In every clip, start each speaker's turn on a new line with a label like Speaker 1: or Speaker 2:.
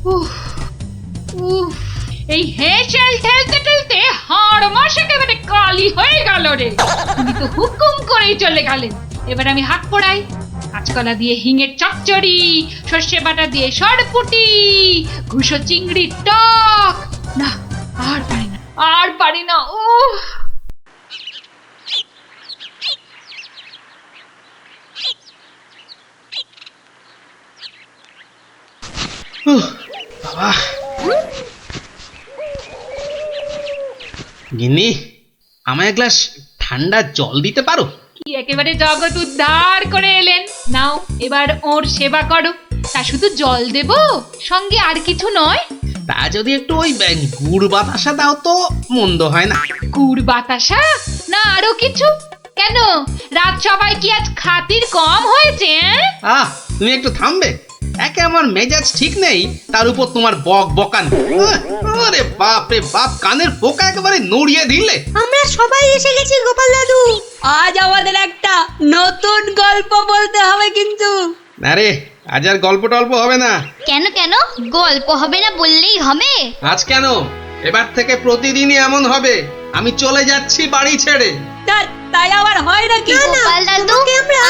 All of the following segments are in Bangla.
Speaker 1: উফ উফ, এই হেসেল ঠেলতে ঠেলতে হাড় মাস একেবারে কালি হয়ে গেল রে। উনি তো হুকুম করেই চলে গেলেন। এবার আমি হাত পোড়াই। কাঁচকলা দিয়ে হিঙের চচ্চড়ি, সর্ষে বাটা দিয়ে সরপুটি, ঘুষো চিংড়ির টক। না, আর পারি না, আর পারি না। উফ।
Speaker 2: বাবা গিন্নি, আমায় এক গ্লাস ঠান্ডা জল দিতে পারো?
Speaker 1: কি একেবারে জগৎ উদ্ধার করে এলেন। নাও এবার ওর সেবা করো। তা শুধু জল দেব, সঙ্গে আর কিছু নয়?
Speaker 2: তা যদি একটু ওই গুড় বাতাসা দাও তো মন্দ হয় না।
Speaker 1: গুড় বাতাসা না আরো কিছু? কেন, রাত সবাই কি আজ খাতির কম হয়েছে?
Speaker 2: তুমি একটু থামবে? একে আমার মেজাজ ঠিক নেই, তার উপর তোমার বক বকানি। আরে বাপ রে বাপ, কানের পোকা একেবারে নড়িয়ে দিলে।
Speaker 3: আমরা সবাই এসে গেছি গোপাল দাদু। আজ আমাদের একটা নতুন গল্প বলতে হবে কিন্তু।
Speaker 2: আরে আজ আর গল্প টল্প হবে না।
Speaker 4: কেন কেন গল্প হবে না বললেই হবে?
Speaker 2: আজ কেন, এবার থেকে প্রতিদিনই এমন হবে। আমি চলে যাচ্ছি বাড়ি ছেড়ে।
Speaker 3: তাই আবার হয় নাকি?
Speaker 4: গোপাল দাদু,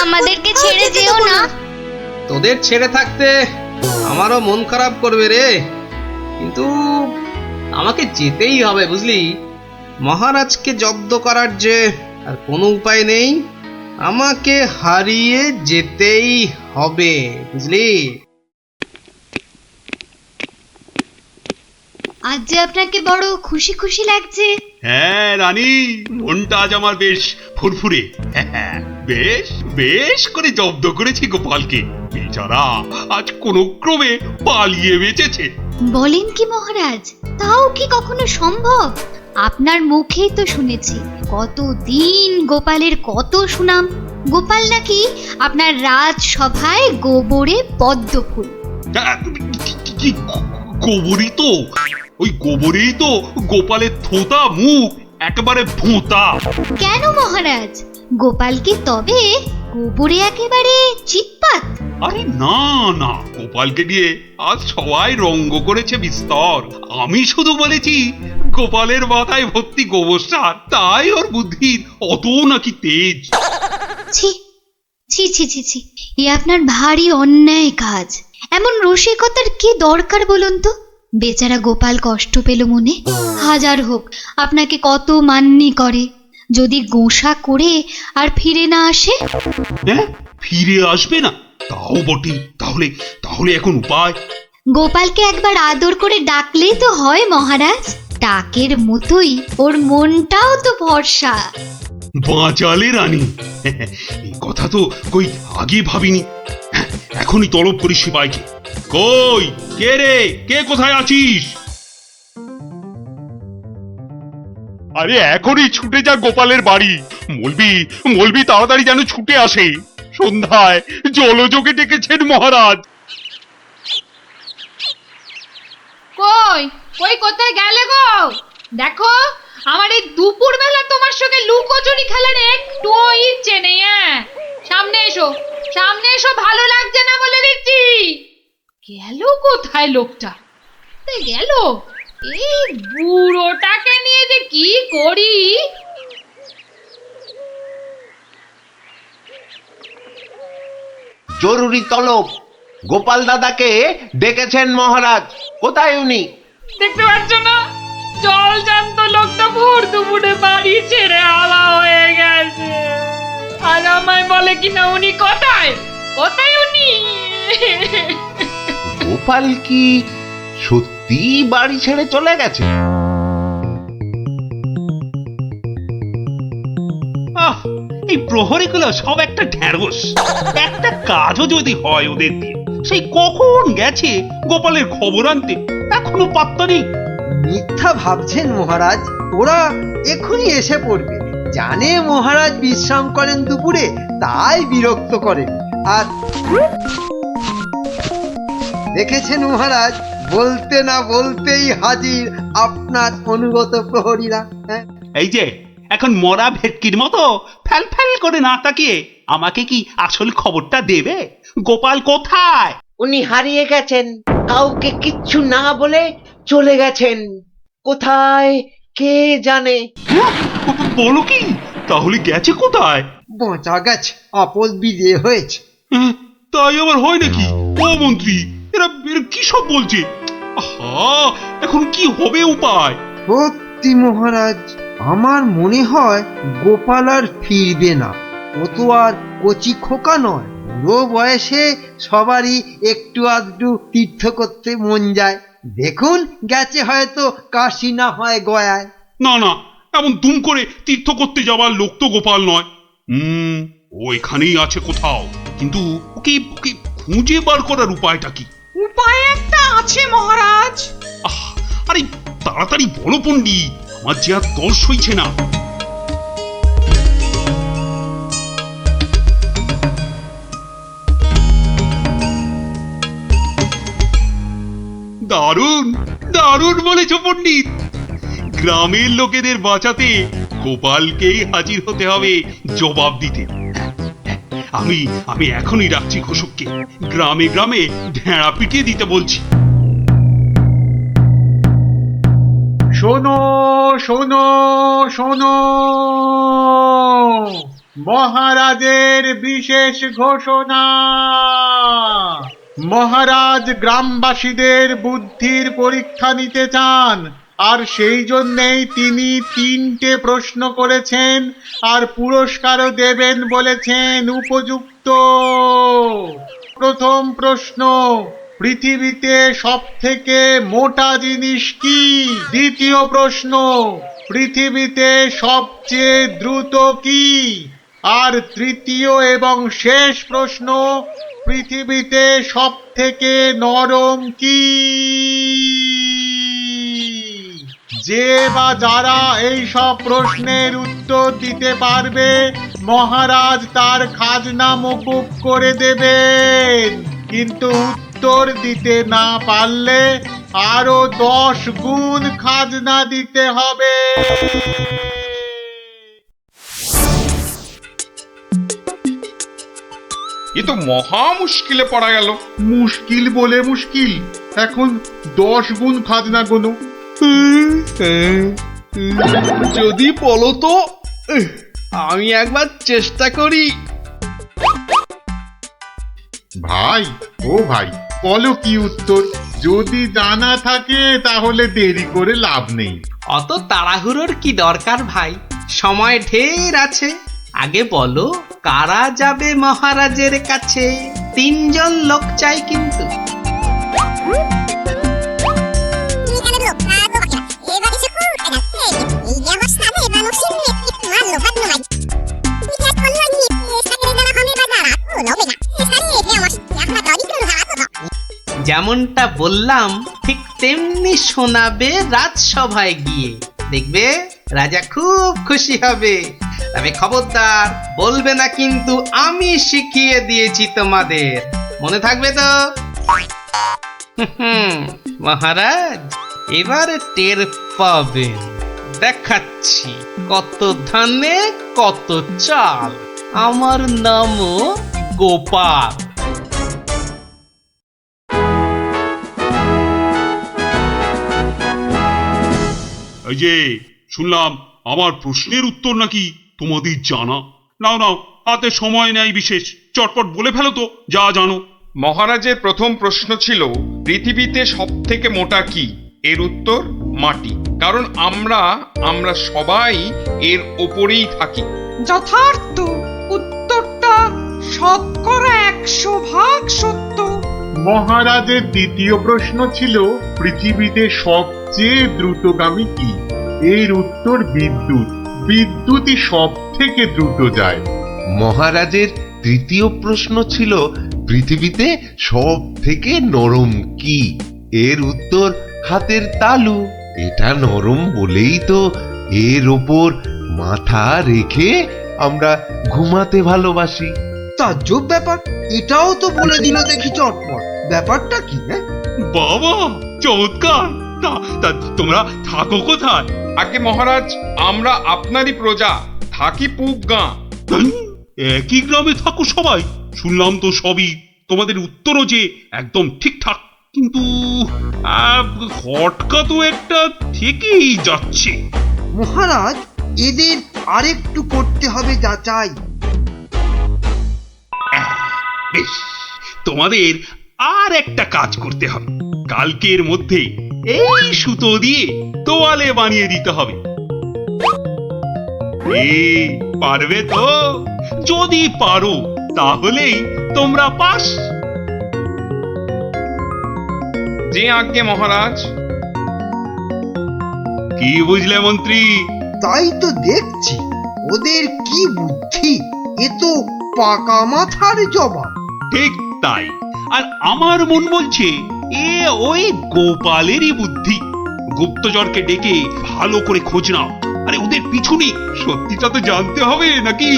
Speaker 4: আমাদেরকে ছেড়ে যেও না।
Speaker 2: তোদের ছেড়ে থাকতে আমারও মন খারাপ করবে রে, কিন্তু আমাকে যেতেই হবে বুঝলি। মহারাজকে জব্দ করার যে আর কোনো উপায় নেই, আমাকে হারিয়ে যেতেই হবে বুঝলি।
Speaker 4: আজ যে আপনাকে বড় খুশি খুশি লাগছে।
Speaker 5: হ্যাঁ রানী, মনটা আজ আমার বেশ ফুরফুরে। বেশ বেশ করে জব্দ করেছি গোপালকে। বেচারা আজ কোনো ক্রমে পালিয়ে বেঁচেছে।
Speaker 4: বলেন কি মহারাজ, তাও কি কখনো সম্ভব? আপনার মুখেই তো শুনেছি কতদিন গোপালের কত সুনাম। গোপাল নাকি আপনার রাজসভায় গোবরে পদ্ম ফুল।
Speaker 5: গোবরই তো, ওই গোবরেই তো গোপালের থোতা মুখ একেবারে ভোঁতা।
Speaker 4: কেন মহারাজ, গোপাল কি তবে গোবরে একেবারে চিৎপাত?
Speaker 5: আরে না না, গোপালকে দিয়ে আজ সবাই রঙ্গ করেছে বিস্তর। আমি শুধু বলেছি গোপালের মাথায় ভর্তি গোবর সার, তাই ওর বুদ্ধি অত নাকি তেজ।
Speaker 4: ছি ছি ছি ছি ছি, এ আপনার ভারী অন্যায় কাজ। এমন রসিকতার কি দরকার বলুন তো? বেচারা গোপাল কষ্ট পেল মনে। হাজার হোক আপনাকে কত মান্যি করে, যদি গোসা করে আর ফিরে না আসে।
Speaker 5: হ্যাঁ, ফিরে আসবে না? তাও বটে। তাহলে তাহলে এখন উপায়?
Speaker 4: গোপালকে একবার আদর করে ডাকলেই তো হয় মহারাজ। ডাকের মতোই ওর মনটাও তো ভরসা।
Speaker 5: বাঁচালে রানী, এই কথা তো কই আগে ভাবিনি। এখনই তলব করি সিপাইকে। কই কে রে, কে কোথায় আছিস? আরে এখনই ছুটে যা গোপালের বাড়ি। মলবি মলবি তাড়াতাড়ি যেন ছুটে আসে। সন্ধ্যায় জলযোগে ডেকেছেন মহারাজ।
Speaker 1: কই কই কোথায় গেলে গো? দেখো, আমার এই দুপুর বেলা তোমার সঙ্গে লুকোচুরি খেলার একটুও ইচ্ছে নেই। সামনে এসো, সামনে এসো, ভালো লাগছে না বলে দিচ্ছি। গেল কোথায় লোকটা? গেল, এই বুড়োটাকে নিয়ে যে কি করি।
Speaker 6: জরুরি তলব, গোপাল দাদাকে ডেকেছেন মহারাজ। কোথায় উনি?
Speaker 1: দেখতে পাচ্ছ না, জল জান্ত লোকটা ভোর দুপুরে বাড়ি ছেড়ে আলা হয়ে গেছে। আর আমায় বলে কিনা উনি কোথায়, কোথায় উনি?
Speaker 6: গোপাল কি সত্যি বাড়ি ছেড়ে চলে গেছে?
Speaker 5: এই প্রহরীগুলো সব একটা ঢ্যাঁড়স। একটা কাজও যদি হয় ওদের দিয়ে, সেই কখন গেছে গোপালের খবর আনতে, এখনো পাত্তা নেই।
Speaker 7: মিথ্যা ভাবছেন মহারাজ, ওরা এখনই এসে পড়বে। জানে মহারাজ বিশ্রাম করেন দুপুরে, তাই বিরক্ত করেন। আর দেখেছেন মহারাজ, বলতে না বলতেই হাজির আপনার অনুগত প্রহরীরা। হ্যাঁ,
Speaker 5: এই যে এখন মরা ভেটকির মতো ফ্যাল ফ্যাল করে না তাকিয়ে আমাকে কি আসল খবরটা দেবে? গোপাল কোথায়?
Speaker 6: উনি হারিয়ে গেছেন, কাউকে কিচ্ছু না বলে চলে গেছেন। কোথায় কে জানে।
Speaker 5: বলো কি, তাহলে গেছে কোথায়?
Speaker 7: বাঁচা গেছে, আপদ বিদে হয়েছে।
Speaker 5: তাই আবার হয় নাকি? ও মন্ত্রী, এরা এরা কি সব বলছে? আহা, এখন কি হবে উপায়?
Speaker 7: সত্যি মহারাজ, আমার মনে হয় গোপাল আর ফিরবে না। ও তো আর কচি খোকা নয়, বুড়ো বয়সে সবারই একটু আধটু তীর্থ করতে মন যায়। দেখুন, গেছে হয়তো কাশি না হয় গয়ায়।
Speaker 5: না না, এমন দুম করে তীর্থ করতে যাওয়ার লোক তো গোপাল নয়। ও এখানেই আছে কোথাও, কিন্তু ওকে ওকে খুঁজে বার করার উপায়টা কি?
Speaker 8: উপায় একটা আছে মহারাজ।
Speaker 5: আরে তাড়াতাড়ি বলো পণ্ডিত, আমার যে আর দর্শ হইছে না। দারুণ দারুণ বলেছ পণ্ডিত। গ্রামের লোকেদের বাঁচাতে গোপালকেই হাজির হতে হবে জবাব দিতে। আমি আমি এখনই রাখছি ঘোষককে, গ্রামে গ্রামে ঢেঁড়া পিটিয়ে দিতে বলছি।
Speaker 9: শোনো শোনো শোনো, মহারাজের বিশেষ ঘোষণা। মহারাজ গ্রামবাসীদের বুদ্ধির পরীক্ষা নিতে চান, আর সেই জন্যেই তিনি 3টে প্রশ্ন করেছেন, আর পুরস্কারও দেবেন বলেছেন উপযুক্ত। প্রথম প্রশ্ন, পৃথিবীতে সবথেকে মোটা জিনিস কি? দ্বিতীয় প্রশ্ন, পৃথিবীতে সবচেয়ে দ্রুত কি? আর তৃতীয় এবং শেষ প্রশ্ন, পৃথিবীতে সবথেকে নরম কি? যে বা যারা এই সব প্রশ্নের উত্তর দিতে পারবে, মহারাজ তার খাজনা মকুব করে দেবেন। কিন্তু উত্তর দিতে না পারলে আরো 10 গুণ খাজনা দিতে হবে।
Speaker 10: এ তো মহা মুশকিলে পড়া গেল।
Speaker 9: মুশকিল বলে মুশকিল, এখন 10 গুণ খাজনা গোনো।
Speaker 2: যদি বলো তো, আমি একবার চেষ্টা করি।
Speaker 9: ভাই, ও ভাই, বলো কি উত্তর? যদি জানা থাকে তাহলে দেরি করে লাভ নেই।
Speaker 2: অত তাড়াহুড়োর কি দরকার ভাই, সময় ঢের আছে। আগে বলো, কারা যাবে মহারাজের কাছে? 3 জন লোক চাই কিন্তু। যেমনটা বললাম ঠিক তেমনি শোনাবে রাজসভায় গিয়ে, দেখবে রাজা খুব খুশি হবে। তবে খবরদার বলবে না কিন্তু আমি শিখিয়ে দিয়েছি তোমাদের, মনে থাকবে তো? মহারাজ এবার টের পাবেন, দেখাচ্ছি কত ধানে কত চাল। আমার নামও গোপাল।
Speaker 5: এই যে শুনলাম আমার প্রশ্নের উত্তর নাকি তোমাদের জানা। নাও নাও, হাতে সময় নেই বিশেষ, চটপট বলে ফেলো তো যা জানো।
Speaker 10: মহারাজের প্রথম প্রশ্ন ছিল, পৃথিবীতে সব থেকে মোটা কি? এর উত্তর মাটি। কারণ আমরা সবাই এর ওপরেই থাকি।
Speaker 8: যথার্থ, উত্তরটা 100% সত্য।
Speaker 9: মহারাজের দ্বিতীয় প্রশ্ন ছিল, পৃথিবীতে সবচেয়ে দ্রুতগামী কি? এর উত্তর বিদ্যুৎ। বিদ্যুৎই সব থেকে দ্রুত যায়।
Speaker 6: মহারাজের তৃতীয় প্রশ্ন ছিল, পৃথিবীতে সব থেকে নরম কি? এর উত্তর হাতের তালু। এটা নরম বলেই তো এর ওপর মাথা রেখে আমরা ঘুমাতে ভালোবাসি।
Speaker 7: তাজ্জব ব্যাপার, এটাও তো বলে দিল দেখি চটপট। ব্যাপারটা কি?
Speaker 5: বাবা চমৎকার। তা তোমরা থাকো কোথায়?
Speaker 10: আগে মহারাজ, আমরা আপনারই প্রজা, থাকি পুক গাঁ।
Speaker 5: একই গ্রামে থাকো সবাই? শুনলাম তো সবই, তোমাদের উত্তরও যে একদম ঠিকঠাক। কিন্তু খটকা তো একটা থেকেই যাচ্ছে।
Speaker 7: মহারাজ, এদের আরেকটু করতে হবে যাচাই।
Speaker 5: বেশ, তোমাদের আর একটা কাজ করতে হবে। কালকের মধ্যে এই সুতো দিয়ে তোয়ালে বানিয়ে দিতে হবে। পারবে তো? যদি পারো তাহলেই তোমরা পাস।
Speaker 10: যে আজ্ঞে মহারাজ।
Speaker 5: কি বুঝলে মন্ত্রী?
Speaker 7: তাই তো দেখছি, ওদের কি বুদ্ধি! এ তো পাকা মাথার জবাব।
Speaker 5: ঠিক তাই। আর আমার মন বলছে এ ওই গোপালেরই বুদ্ধি। গুপ্তচরকে ডেকে ভালো করে খোঁজ নাও। আরে ওদের পিছনে সত্যিটা তো জানতে হবে নাকি?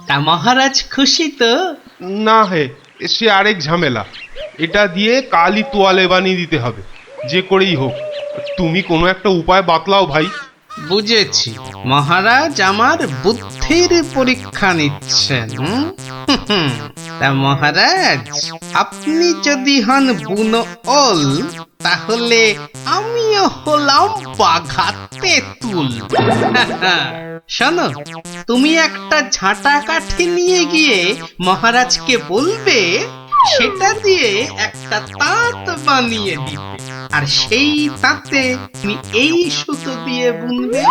Speaker 2: তা মহারাজ খুশি তো?
Speaker 11: না হে, সে আরেক ঝামেলা। এটা দিয়ে কালই তোয়ালে বানিয়ে দিতে হবে, যে করেই হোক। তুমি কোনো একটা উপায় বাতলাও ভাই।
Speaker 2: বুঝেছি, মহারাজ আমার বুদ্ধির পরীক্ষা নিচ্ছেন। তা মহারাজ, আপনি যদি হন বুনো ওল, তাহলে আমিও হলাম বাঘা তেঁতুল। শোনো, তুমি একটা ঝাঁটা কাঠি নিয়ে গিয়ে মহারাজকে বলবে সেটা দিয়ে একটা তাঁত বানিয়ে দিতে, আর সেই তাঁতে তুমি এই সুতো দিয়ে বুনবে,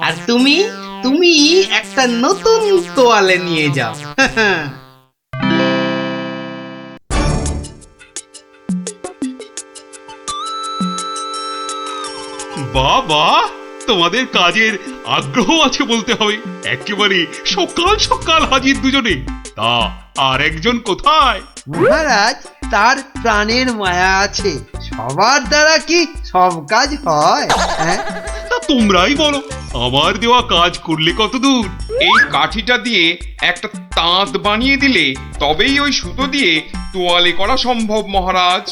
Speaker 2: আর তুমি একটা নতুন তোয়ালে নিয়ে যাও।
Speaker 5: বাবা, তোমাদের কাজের আগ্রহ আছে বলতে হবে। একেবারে সকাল সকাল হাজির দুজনে। তা আর একজন কোথায়?
Speaker 7: মহারাজ, তার প্রাণের মায়া আছে, সবার দ্বারা কি সব কাজ হয়? হ্যাঁ,
Speaker 5: তা তোমরাই বলো, আমার দেওয়া কাজ করলে কত দূর?
Speaker 10: এই কাঠিটা দিয়ে একটা তাঁত বানিয়ে দিলে তবেই ওই সুতো দিয়ে তোয়ালে করা সম্ভব মহারাজ।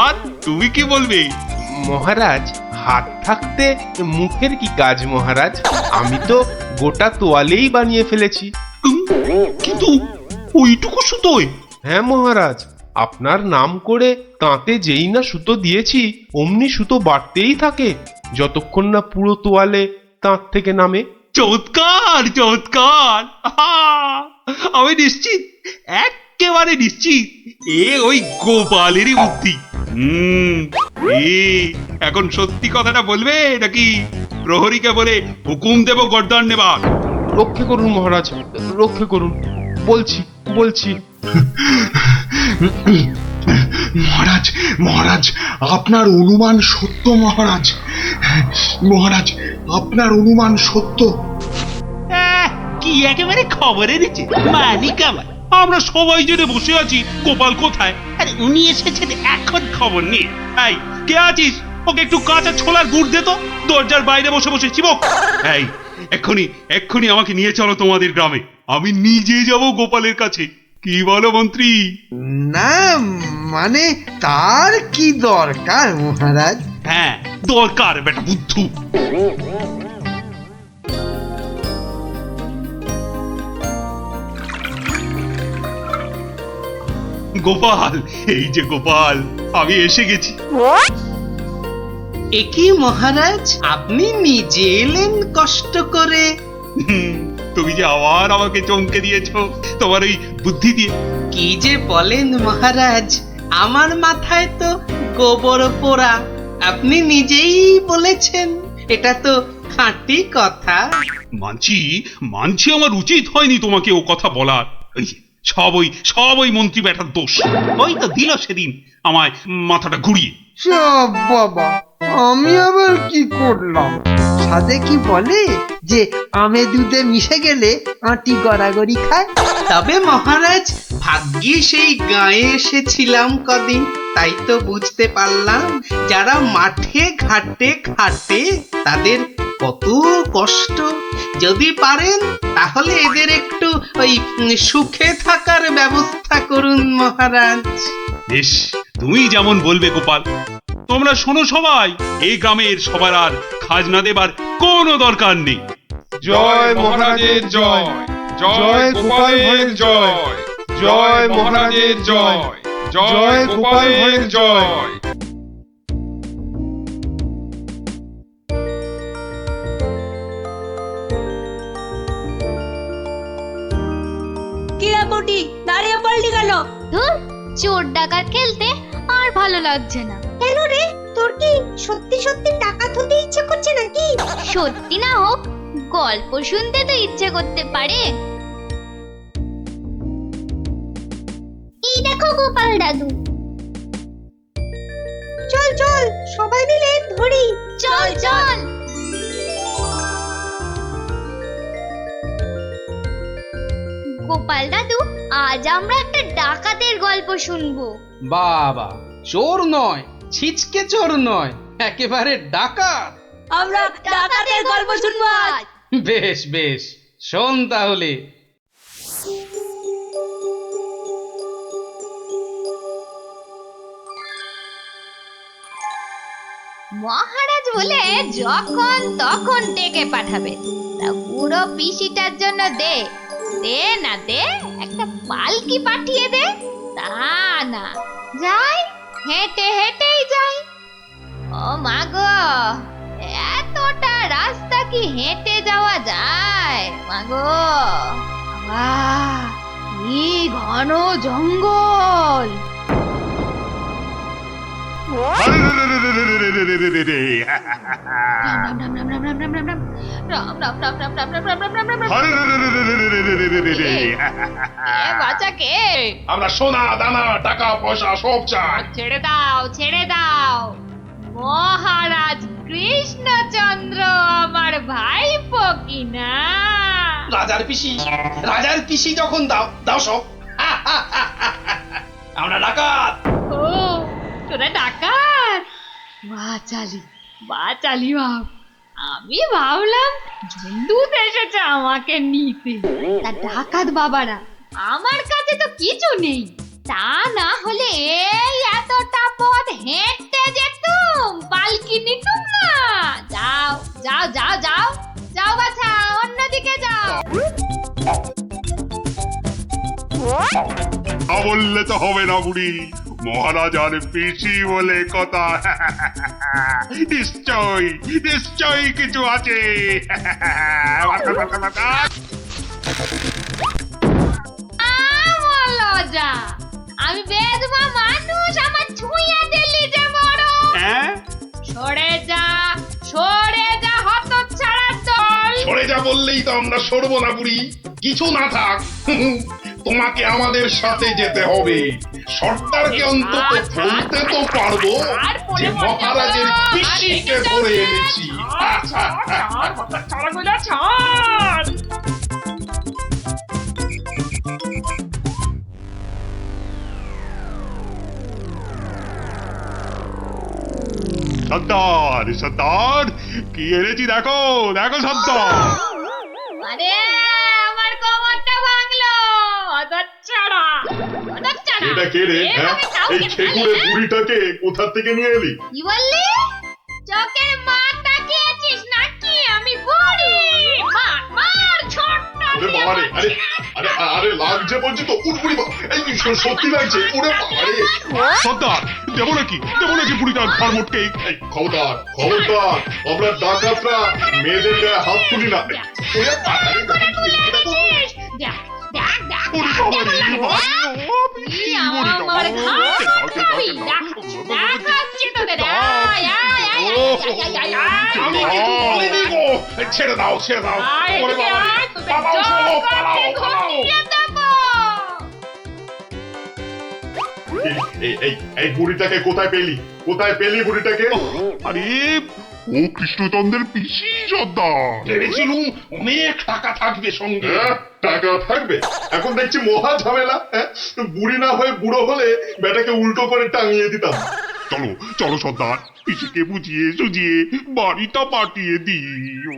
Speaker 5: আর তুমি কি বলবে?
Speaker 11: মহারাজ, হাত থাকতে মুখের কি কাজ মহারাজ? আমি তো গোটা তোয়ালেই বানিয়ে ফেলেছি।
Speaker 5: কিন্তু ওইটুকু সুতোয়?
Speaker 11: হ্যাঁ মহারাজ, আপনার নাম করে তাঁতে যেই না সুতো দিয়েছি অমনি সুতো বাড়তেই থাকে, যতক্ষণ না পুরো তোয়ালে তাঁত থেকে নামে।
Speaker 5: চমৎকার চমৎকার! আমি নিশ্চিত, একেবারে নিশ্চিত এ ওই গোপালেরই বুদ্ধি। এখন সত্যি কথাটা বলবে নাকি প্রহরীকে বলে হুকুম দেব গর্দান নেবার?
Speaker 11: রক্ষে করুন মহারাজ, রক্ষে করুন। বলছি বলছি।
Speaker 9: মহারাজ, মহারাজ, আপনার অনুমান সত্য মহারাজ। মহারাজ, আপনার অনুমান সত্য।
Speaker 5: কি একেবারে খবর এনেছে মালিক আমার। আমরা সবাই জেনে বসে আছি গোপাল কোথায়, আরে উনি এসেছেন এখন খবর নিয়ে। এই কে আছিস? ওকে একটু কাঁচা ছোলার গুড় দে তো, দরজার বাইরে বসে বসে চিবক। এই এক্ষুনি এক্ষুনি আমাকে নিয়ে চলো তোমাদের গ্রামে, আমি নিজে যাব গোপালের কাছে। কি বলো মন্ত্রী?
Speaker 7: না মানে, তার কি দরকার মহারাজ?
Speaker 5: হ্যাঁ দরকার বেটা বুদ্ধু। গোপাল, এই যে গোপাল, আমি এসে গেছি।
Speaker 2: একই মহারাজ, আপনি নিজে এলেন কষ্ট করে?
Speaker 5: তুমি যে আবার আমাকে চমকে দিয়েছো তোমার ওই বুদ্ধি দিয়ে।
Speaker 2: কি যে বলেন মহারাজ, আমার মাথায় তো গোবর পোড়া। আপনি নিজেই বলেছেন, এটা তো খাঁটি কথা।
Speaker 5: মানছি মানছি, আমার উচিত হয়নি তোমাকে ও কথা বলার। সব ওই মন্ত্রী বেটার দোষ। ওই তো দিল সেদিন আমায় মাথাটা ঘুরিয়ে।
Speaker 7: সব বাবা, আমি আবার কি করলাম? সাধে কি বলে যে আমে দুধে মিশে গেলে আঁটি গড়াগড়ি খায়।
Speaker 2: তবে মহারাজ, ভাগ্যে সেই গাঁয়ে এসেছিলাম কদিন, তাই তো বুঝতে পারলাম যারা মাঠে ঘাটে খাটে তাদের কত কষ্ট। যদি পারেন তাহলে এদের একটু ওই সুখে থাকার ব্যবস্থা করুন মহারাজ।
Speaker 5: বেশ, তুমি যেমন বলবে গোপাল। তোমরা শোনো সবাই, এই গ্রামের সবার আর খাজনা দেবার কোনো দরকার নেই।
Speaker 11: জয় মহারাজের জয়,
Speaker 10: জয় গোপালের জয়,
Speaker 11: জয় মহারাজের জয়,
Speaker 10: জয় গোপালের জয়।
Speaker 3: কিরা কোটি দাঁড়িয়ে পড়লি কেন?
Speaker 4: ধুর, চোর ডাকাত খেলতে আর ভালো লাগছে না।
Speaker 3: কেন রে, তোর কি সত্যি সত্যি টাকা তুলতে ইচ্ছে করছে নাকি?
Speaker 4: সত্যি না হোক, গল্প শুনতে তো ইচ্ছে করতে পারে। এই দেখো গোপাল দাদু।
Speaker 3: চল চল সবাই মিলে ধরি।
Speaker 4: চল চল। গোপাল দাদু, আজ আমরা একটা ডাকাতের গল্প শুনবো।
Speaker 2: বাবা, চোর নয়, ছিচকে চোর নয়, একেবারে ডাকাত।
Speaker 3: আমরা ডাকাতের গল্প শুনবো আজ।
Speaker 2: বেশ বেশ, শোন তাহলে।
Speaker 1: মহারাজ বলে যখন তখন ডেকে পাঠাবে, তা বুড়ো পিসিটার জন্য দে দে না দে, একটা পালকি পাঠিয়ে দে। তা না, যাই হেঁটে হেঁটেই যাই। ও মা গো, এতটা রাস্তা কি হেঁটে যাওয়া যায়? মা গো, বাবা, কি ঘন জঙ্গল!
Speaker 5: আমরা সোনা দানা টাকা পয়সা সব চাই।
Speaker 1: ছেড়ে দাও ছেড়ে দাও, মহারাজ কৃষ্ণচন্দ্র আমার ভাইপো কিনা।
Speaker 2: রাজার পিসি যখন দাও দাও সব। আমরা ডাকাত।
Speaker 1: ও, তোরা ডাকাত? বাচালি বাচালি ভাব। আমি ভাবলাম ঝুন্ডুত এসেছে আমাকে নিতে। তা ডাকাত বাবারা, আমার কাছে তো কিছু নেই। তা না হলে এই এতটা পথ হেঁটে যেতুম, পালকি নিতুম না। যাও যাও যাও যাও যাও বাছা, অন্যদিকে যাও।
Speaker 5: বললে তো হবে না বুড়ি, মহারাজ আর পিসি বলে কথা। নিশ্চয় নিশ্চয়ই কিছু আছে।
Speaker 1: লজা, আমি বেদমা মানুষ, আমার ছুঁয়া দিলি যে বড়। সরে যা হতচ্ছাড়া দল।
Speaker 5: সরে যা বললেই তো আমরা সরবো না বুড়ি, কিছু না থাক। তোমাকে আমাদের সাথে যেতে হবে। সর্দারকে অন্তত বলতে তো পারবো যে মহারাজের পিসিকে ধরে এনেছি। সর্দার সর্দার, কি এনেছি দেখো দেখো সর্দার।
Speaker 1: আরে আমার কোমরটা ভাঙলো, হতচ্ছাড়া।
Speaker 5: এটা কে রে? এই খেকুড়ে বুড়িটাকে কোথা থেকে নিয়ে এলি?
Speaker 1: কি বললি? চোখের মার তাকিয়েছিস নাকি? আমি বুড়ি? মার ছোট্ট।
Speaker 5: আরে আরে আরে লাগছে বলছি তো। এই সত্যি লাগছে। ওরে বাবারে সর্দার, দেবো নাকি বুড়িটার ঘর মোটকে। খবরদার খবরদার, আমরা ডাকাতরা মেয়েদের গায়ে হাত তুলি না। ওরে বাবারে, ছেড়ে দাও ছেড়ে দাও। এই বুড়িটাকে কোথায় পেলি বুড়িটাকে? আরে ও কৃষ্ণচন্দ্রের পিসি সর্দার। ভেবেছিলুম অনেক টাকা থাকবে সঙ্গে। টাকা থাকবে? এখন দেখছি মহা ঝামেলা। বুড়ি না হয়ে বুড়ো হলে বেটাকে উল্টো করে টাঙিয়ে দিতাম। চলো চলো সর্দার, পিসিকে বুঝিয়ে সুঝিয়ে বাড়িটা পাঠিয়ে দিই।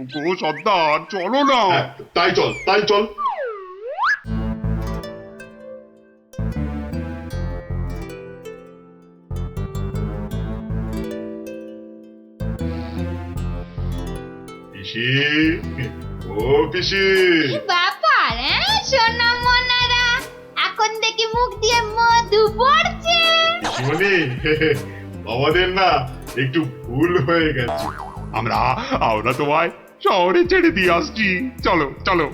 Speaker 5: ওগো সর্দার, চলো না। তাই চল। পিসি, ও পিসি।
Speaker 1: ব্যাপার সোনা মনারা, এখন দেখি
Speaker 4: মুখ দিয়ে মধু পড়ছে।
Speaker 9: শুনি আমাদের না একটু ভুল হয়ে গেছে। আমরা তোমায় শহরে ছেড়ে দিয়ে আসছি, চলো চলো।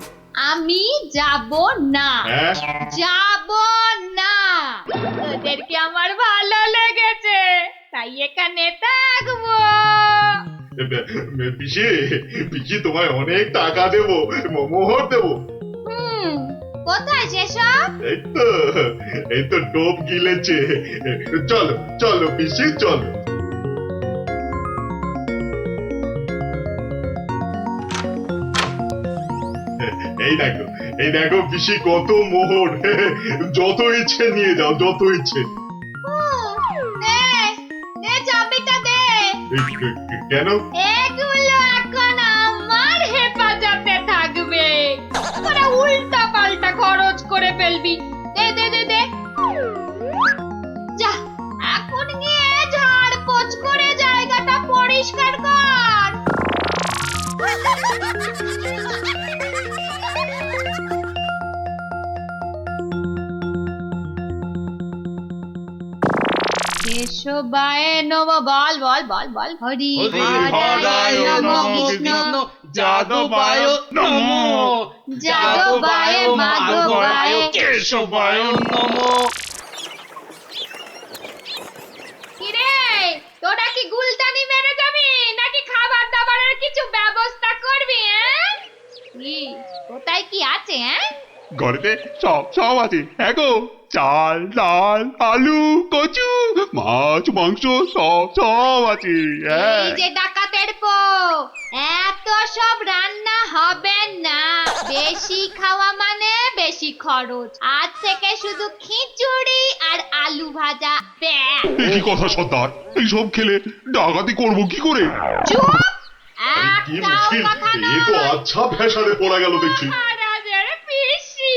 Speaker 1: আমি যাব না,
Speaker 9: হ্যাঁ?
Speaker 1: যাব না। ওদেরকে আমার ভালো লেগেছে, তাই এখানে থাকবো।
Speaker 9: পিসি পিসি তোমায় অনেক টাকা দেবো, মোহর দেবো।
Speaker 1: কোথায় সেসব?
Speaker 9: এই তো টোপ গিলেছে। চলো চলো পিসি চলো। এই দেখো পিসি কত মোহর, যত ইচ্ছে নিয়ে যাও, যত ইচ্ছে।
Speaker 1: দে চাবিটা দে।
Speaker 9: কেন?
Speaker 1: এগুলো এখন আমার হেফাজতে থাকবে, তোরা উল্টা পাল্টা খরচ করে ফেলবি। দে দে দে দে। যা এখন গিয়ে ঝাড় পোছ করে জায়গাটা পরিষ্কার কর। কেশবায় নম, বল বল বল বল। হরি হরায় নম, কৃষ্ণ
Speaker 5: যাদবায় নমো,
Speaker 1: যাদবায় মাধবায়
Speaker 5: কেশবায় নমো।
Speaker 1: কিরে, তোরা কি গুলতানি মেরে যাবি নাকি খাবার দাবারের কিছু ব্যবস্থা করবি? কি কোথায় কি আছে?
Speaker 5: ঘরেতে সব আছে। হ্যাঁ গো, চাল ডাল আলু কচু মাছ মাংস সব আছে।
Speaker 1: এই যে ডাকাতের পো, এত সব রান্না হবে না, বেশি খাওয়া মানে বেশি খরচ। আজ থেকে শুধু খিচুড়ি আর আলু ভাজা ব্যাস।
Speaker 5: কি কথা সর্দার, এইসব খেলে ডাকাতি করবো কি করে?
Speaker 1: চুপ,
Speaker 9: কি
Speaker 1: একটাও
Speaker 9: মুশকিল,
Speaker 1: কথা
Speaker 9: এ তো
Speaker 1: নয়।
Speaker 9: আচ্ছা ভেসারে পড়া গেল দেখছি।
Speaker 1: মহারাজের পিসি।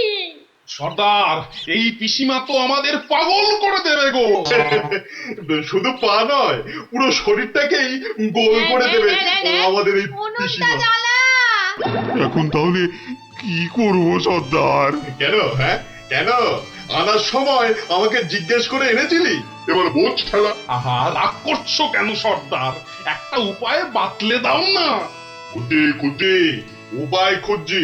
Speaker 11: সর্দার, এই পিসিমা তো আমাদের পাগল করে দেবে গো।
Speaker 9: শুধু পা নয়, পুরো শরীরটাকেই গোল করে দেবে আমাদের এই
Speaker 1: উনুনটা
Speaker 9: পিসিমা।
Speaker 1: জ্বালা।
Speaker 5: এখন তাহলে কি করবো সর্দার?
Speaker 9: কেন? হ্যাঁ কেন? আনার সময় আমাকে জিজ্ঞেস করে এনেছিলি, এবার বোঝ ঠেলা।
Speaker 11: আহা, রাগ করছো কেন সর্দার? একটা উপায় বাতলে দাও না।
Speaker 9: কুটি উপায় খুঁজছি।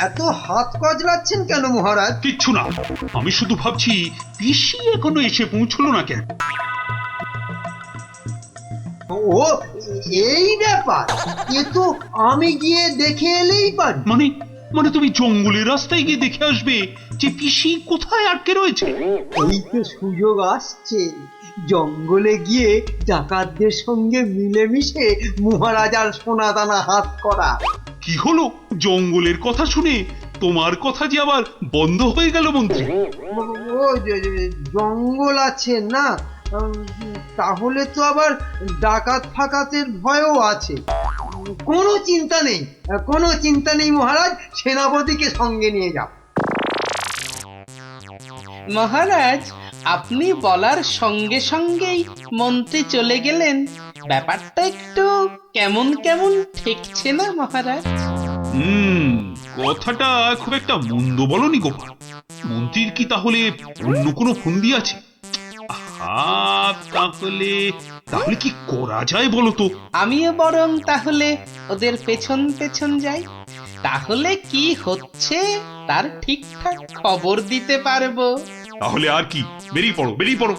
Speaker 7: এত হাত কজলাচ্ছেন কেন মহারাজ?
Speaker 5: কিচ্ছু না, আমি শুধু ভাবছি পিসি এখনো এসে পৌঁছলো না কেন।
Speaker 7: ও এই ব্যাপার, এ তো আমি গিয়ে দেখে এলেই পারি।
Speaker 5: মানে তুমি জঙ্গলের রাস্তায় গিয়ে দেখে আসবে যে পিসি কোথায় আটকে রয়েছে?
Speaker 7: এই তো সুযোগ আসছে, জঙ্গলে গিয়ে ডাকাতদের সঙ্গে মিলেমিশে মহারাজার সোনাদানা হাত করা।
Speaker 5: কি হলো, জঙ্গলের কথা শুনে তোমার কথা যে আবার বন্ধ হয়ে গেল মন্ত্রী?
Speaker 7: ও জঙ্গল আছে না, তাহলে তো আবার ডাকাত ফাকাতের ভয়ও আছে। কোনো চিন্তা নেই, কোনো চিন্তা নেই মহারাজ, সেনাপতিকে সঙ্গে নিয়ে যাও।
Speaker 2: মহারাজ, আপনি বলার সঙ্গে সঙ্গেই মন্ত্রী চলে গেলেন, ব্যাপারটা একটু কেমন কেমন ঠেকছে না মহারাজ?
Speaker 5: কথাটা খুব একটা মন্দ বলনি গোপাল। মন্ত্রীর কি তাহলে অন্য কোনো ফন্দি আছে? তাহলে কি করা যায় বলো তো?
Speaker 2: আমিও বরং তাহলে ওদের পেছন পেছন যাই, তাহলে কি হচ্ছে তার ঠিকঠাক খবর দিতে পারবো।
Speaker 5: তাহলে আর কি, বেরিয়ে পড়ো বেরিয়ে পড়ো।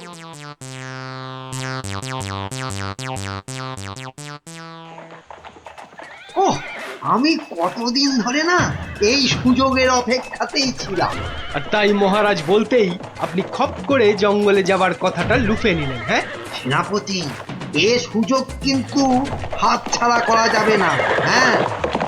Speaker 7: ওহ, আমি কতদিন ধরে না এই সুযোগের অপেক্ষাতেই ছিলাম।
Speaker 12: আর তাই মহারাজ বলতেই আপনি খপ করে জঙ্গলে যাবার কথাটা লুফে নিলেন। হ্যাঁ
Speaker 7: সেনাপতি, এ সুযোগ কিন্তু হাতছাড়া করা যাবে না। হ্যাঁ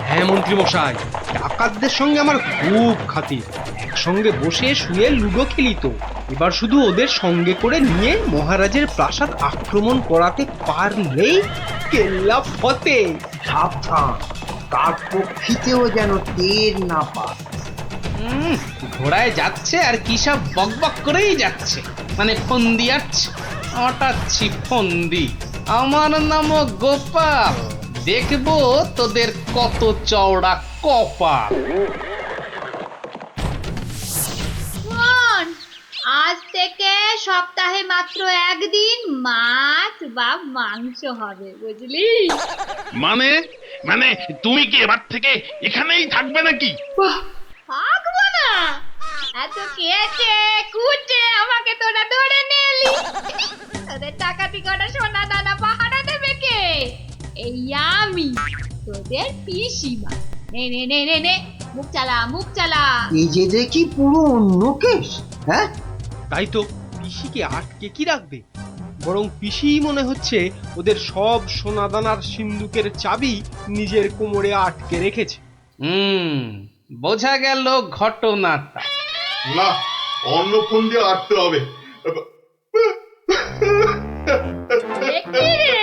Speaker 12: হ্যাঁ মন্ত্রী মশাই, ডাকাতদের সঙ্গে আমার খুব খাতির। একসঙ্গে বসে শুয়ে লুডো খেলি তো। এবার শুধু ওদের সঙ্গে করে নিয়ে মহারাজের প্রাসাদ আক্রমণ করাতে পারলেই কেল্লা ফতে।
Speaker 7: সাবধান, কার পক্ষিতেও যেন টের না পায়।
Speaker 2: ঘোড়ায় যাচ্ছে আর কি সব বকবক করেই যাচ্ছে, মানে ফোন দিয়াচ্ছে। আটাচ্ছি ফন্দি। আমার নাম গোপাল, দেখবো তোদের কত চওড়া কপাল।
Speaker 4: শোন, আজ থেকে সপ্তাহে মাত্র একদিন মাছ বা মাংস হবে, বুঝলি?
Speaker 5: মানে মানে তুমি কি এবার থেকে এখানেই থাকবে নাকি?
Speaker 4: থাকবো না? এত কেটে কুটে আমাকে তোরা ধরে নিয়ে এলি। তোদের টাকাতি কটা সোনা দানা পাহারা দেবে কে? এই আমি, তোদের পিসিমা। নে নে নে নে নে, মুখ চালা মুখ চালা।
Speaker 7: এই যে দেখি পুরো অন্য কেস। হ্যাঁ,
Speaker 12: তাই তো, পিসিকে আটকে কি রাখবে? বরং পিসি মনে হচ্ছে ওদের সব সোনাদানার সিন্ধুকের চাবি নিজের কোমরে আটকে রেখেছে।
Speaker 2: বোঝা গেল ঘটনাটা।
Speaker 9: না, অন্য ফোন দিয়ে আটতে হবে।
Speaker 4: দেখি রে,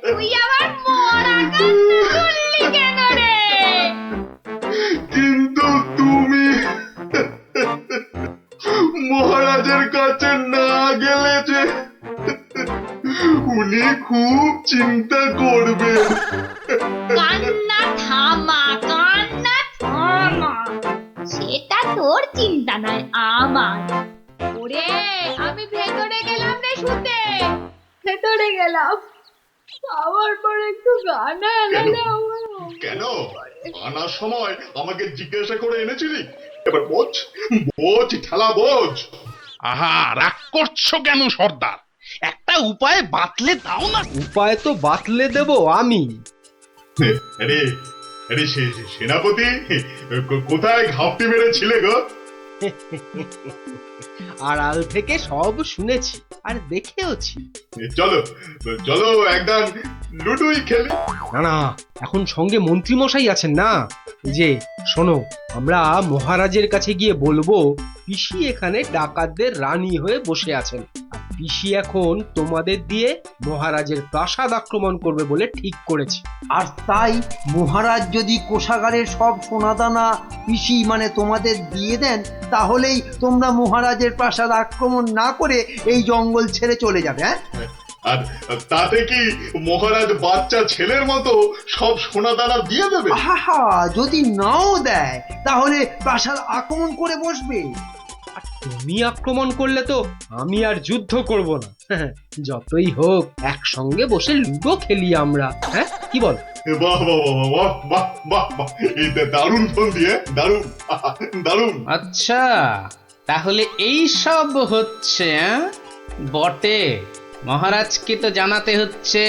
Speaker 4: তুই আবার মরা কান্না করলি কেন রে?
Speaker 9: কিন্তু তুমি মহারাজের কাছে না গেলে যে উনি খুব চিন্তা করবেন।
Speaker 4: কান্না থামা, কান্না থামা। সেটা তোর চিন্তা নয়, আমার। ওরে, আমি ভেতরে গেলাম রে শুতে, ভেতরে গেলাম। আবার পরে একটু গানা এলাম।
Speaker 9: কেন আনার সময় আমাকে জিজ্ঞাসা করে এনেছিলি? এবার বোঝ, বোঝ ঠেলা বোঝ।
Speaker 5: আহা, রাগ করছো কেন সর্দার? একটা উপায় বাতলে দাও না।
Speaker 12: উপায় তো বাতলে দেব আমি।
Speaker 9: আরে আরে সেনাপতি, কোথায় ঘাপটি মেরেছিলে গো?
Speaker 12: আড়াল থেকে সব শুনেছি আর দেখেওছি।
Speaker 9: চলো চলো, একদম লুডুই খেলি।
Speaker 12: না না, এখন সঙ্গে মন্ত্রী মশাই আছেন না। এই যে শোনো, আমরা মহারাজের কাছে গিয়ে বলবো পিসি এখানে ডাকাতদের রানী হয়ে বসে আছেন, আর পিসি এখন তোমাদের দিয়ে মহারাজের প্রাসাদ আক্রমণ করবে বলে ঠিক করেছে।
Speaker 7: আর তাই মহারাজ যদি কোষাগারের সব সোনাদানা পিসি মানে তোমাদের দিয়ে দেন, তাহলেই তোমরা মহারাজের প্রাসাদ আক্রমণ না করে এই জঙ্গল ছেড়ে চলে যাবে। হ্যাঁ,
Speaker 9: আর তাতে কি মহারাজ বাচ্চা ছেলের মতো সব সোনা দানা দিয়ে দেবে?
Speaker 7: আহা, যদি নাও দেয় তাহলে প্রাসাদ আক্রমণ করে বসবে।
Speaker 12: আর তুমি আক্রমণ করলে তো আমি আর যুদ্ধ করব না। যতই হোক একসঙ্গে বসে লুডো খেলি আমরা। হ্যাঁ, কি বল?
Speaker 9: বাহ বাহ বাহ বাহ বাহ বাহ, এই দারুণ ফোন দিয়ে, দারুণ দারুণ।
Speaker 2: আচ্ছা, তাহলে এই সব হচ্ছে বটে। মহারাজকে তো জানাতে হচ্ছে।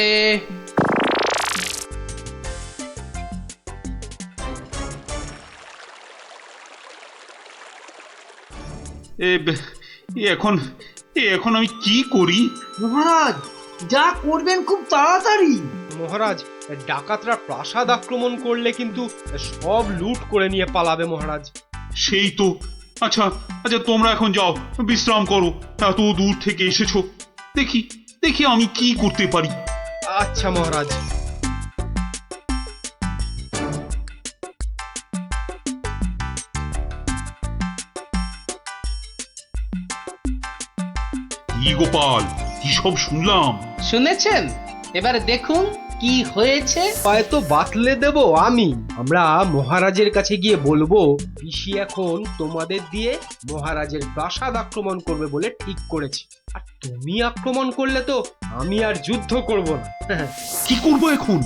Speaker 5: এখন আমি কি করি?
Speaker 7: মহারাজ, যা করবেন খুব তাড়াতাড়ি।
Speaker 12: মহারাজ, ডাকাতরা প্রাসাদ আক্রমণ করলে কিন্তু সব লুট করে নিয়ে পালাবে মহারাজ।
Speaker 5: সেই তো। আচ্ছা আচ্ছা, তোমরা এখন যাও, বিশ্রাম করো। এত দূর থেকে এসেছো, দেখি দেখি আমি কি করতে পারি।
Speaker 12: আচ্ছা মহারাজ।
Speaker 5: কি গোপাল, কি সব শুনলাম?
Speaker 2: শুনেছেন? এবার দেখুন কি হয়েছে।
Speaker 12: উপায় তো বাতলে দেব আমি। আমরা মহারাজের কাছে গিয়ে বলবো পিসি এখন তোমাদের দিয়ে মহারাজের প্রাসাদ আক্রমণ করবে বলে ঠিক করেছে, আর তুমি আক্রমণ করলে তো আমি আর যুদ্ধ করব না।
Speaker 5: কি করবো এখন?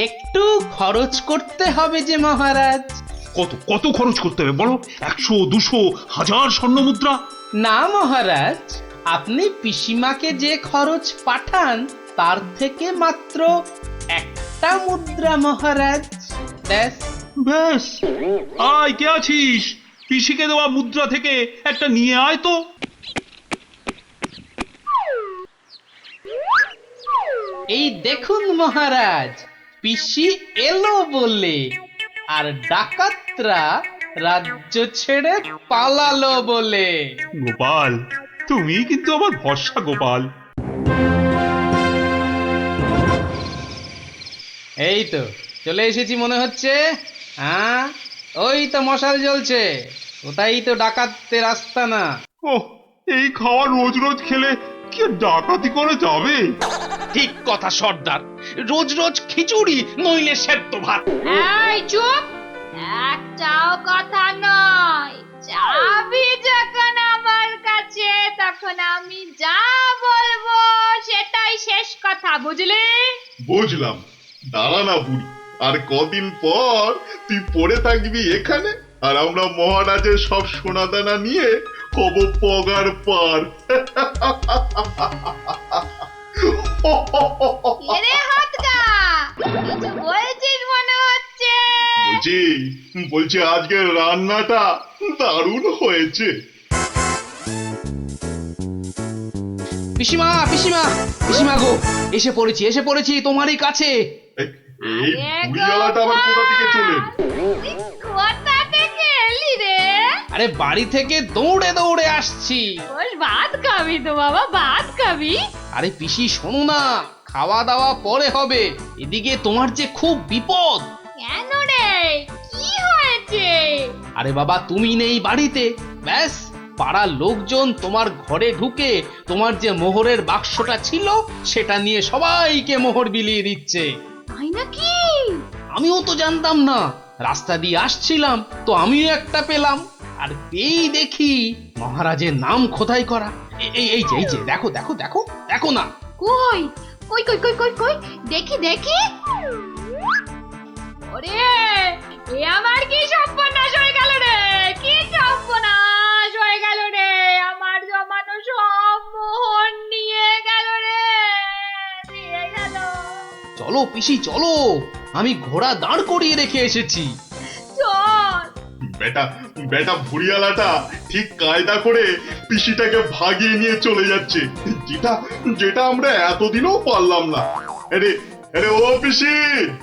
Speaker 2: একটু খরচ করতে হবে যে মহারাজ।
Speaker 5: কত কত খরচ করতে হবে বলো? 100, 200, 1000 স্বর্ণ মুদ্রা?
Speaker 2: না মহারাজ, আপনি পিসিমাকে যে খরচ পাঠান তার থেকে মাত্র একটা মুদ্রা মহারাজ। ব্যাস
Speaker 5: ব্যাস। আয়, কে আছিস? পিসিকে দেওয়া মুদ্রা থেকে একটা নিয়ে আয় তো।
Speaker 2: এই দেখুন মহারাজ, পিসি এলো বলে, আর ডাকাতরা রাজ্য ছেড়ে পালালো বলে।
Speaker 5: গোপাল, তুমি কিন্তু আমার ভরসা গোপাল।
Speaker 2: এই তো চলে এসেছি মনে হচ্ছে। হ্যাঁ, ওই তো মশাল জ্বলছে, ওটাই তো ডাকাতদের আস্তানা।
Speaker 5: ও, এই খাওয়া রোজ রোজ খেলে কি আর ডাকাতি করা যাবে?
Speaker 2: ঠিক কথা সর্দার, রোজ রোজ খিচুড়ি নইলে সেদ্ধ ভাত।
Speaker 1: এই চুপ, একটাও কথা নয়। চাবি যখন আমার কাছে, তখন আমি যা বলবো সেটাই শেষ কথা, বুঝলি?
Speaker 13: বুঝলাম। দাঁড়া না বুড়ি, আর কদিন পর তুই পড়ে থাকবি এখানে, আর আমরা মহারাজের সব সোনাদানা নিয়ে হব পগার পার।
Speaker 1: এরে হাতটা, কিছু বলছিস মনে হচ্ছে।
Speaker 13: বলছি আজকের রান্নাটা দারুণ হয়েছে।
Speaker 2: পিসিমা পিসিমা পিসিমা গো, এসে পড়েছি তোমারই কাছে।
Speaker 13: এই বুড়িওয়ালাটা আবার কোথা থেকে চলে?
Speaker 1: কোথা থেকে এলি রে?
Speaker 2: আরে বাড়ি থেকে দৌড়ে দৌড়ে আসছি।
Speaker 1: বল, ভাত খাবি তো বাবা, ভাত খাবি?
Speaker 2: আরে পিসি শোনো না, খাওয়া দাওয়া পরে হবে, এদিকে তোমার যে খুব বিপদ।
Speaker 1: কেন রে, কি হয়েছে?
Speaker 2: আরে বাবা, তুমি নেই বাড়িতে, ব্যাস পাড়ার লোকজন তোমার ঘরে ঢুকে তোমার যে মোহরের বাক্সটা ছিল সেটা নিয়ে সবাইকে মোহর বিলিয়ে দিচ্ছে।
Speaker 1: তাই নাকি?
Speaker 2: আমিও তো জানতাম না, রাস্তা দিয়ে আসছিলাম তো আমিও একটা পেলাম, আর পেয়েই দেখি মহারাজের নাম খোদাই করা। এই যে দেখো দেখো দেখো দেখো না।
Speaker 1: কই কই কই কই কই কই, দেখি দেখি। ওরে, এ আমার কি সর্বনাশ হয়ে গেল রে, কি সর্বনাশ হয়ে গেল রে, আমার জমানো সব মোহর নিয়ে গেল রে, নিয়ে গেল।
Speaker 2: চলো পিসি চলো, আমি ঘোড়া দাঁড় করিয়ে রেখে এসেছি।
Speaker 1: চল।
Speaker 13: বেটা বেটা বুড়িওয়ালাটা ঠিক কায়দা করে পিসিটাকে ভাগিয়ে নিয়ে চলে যাচ্ছে, যেটা যেটা আমরা এতদিনও পারলাম না। আরে আরে ও পিসি,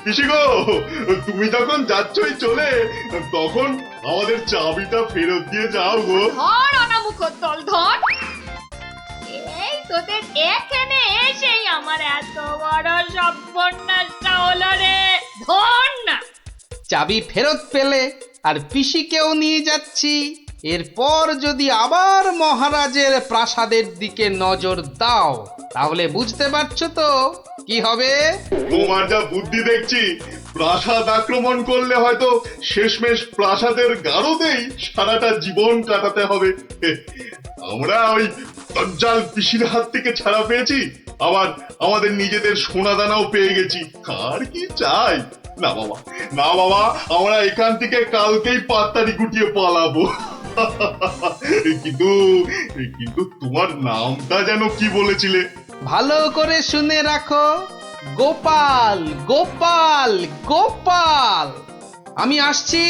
Speaker 13: পিসি গো, তুমি যখন যাচ্ছই চলে, তখন আমাদের চাবিটা ফেরত দিয়ে যাও গো।
Speaker 1: ধর অনামুখ দল, ধর। এই তোদের এখানে এসেই আমার এত বড় সর্বনাশটা হলো রে, ধর না।
Speaker 2: চাবি ফেরত পেলে আর পিসিকেও নিয়ে যাচ্ছি। এরপর যদি আবার মহারাজের প্রাসাদের দিকে নজর দাও, তাহলে বুঝতে পারছো তো কি হবে।
Speaker 13: তোমার যা বুদ্ধি দেখছি, প্রাসাদ আক্রমণ করলে হয়তো শেষমেশ প্রাসাদের গারদেই সারাটা জীবন কাটাতে হবে। আমরা ওই দজ্জাল পিসির হাত থেকে ছাড়া পেয়েছি, আবার আমাদের নিজেদের সোনাদানাও পেয়ে গেছি, আর কি চাই? না বাবা, না বাবা, আমরা এখান থেকে কালকেই পাত্তারি গুটিয়ে পালাবো। কিন্তু কিন্তু তোমার নামটা যেন কি বলেছিলে?
Speaker 2: ভালো করে শুনে রাখো, গোপাল গোপাল গোপাল। আমি আসছি।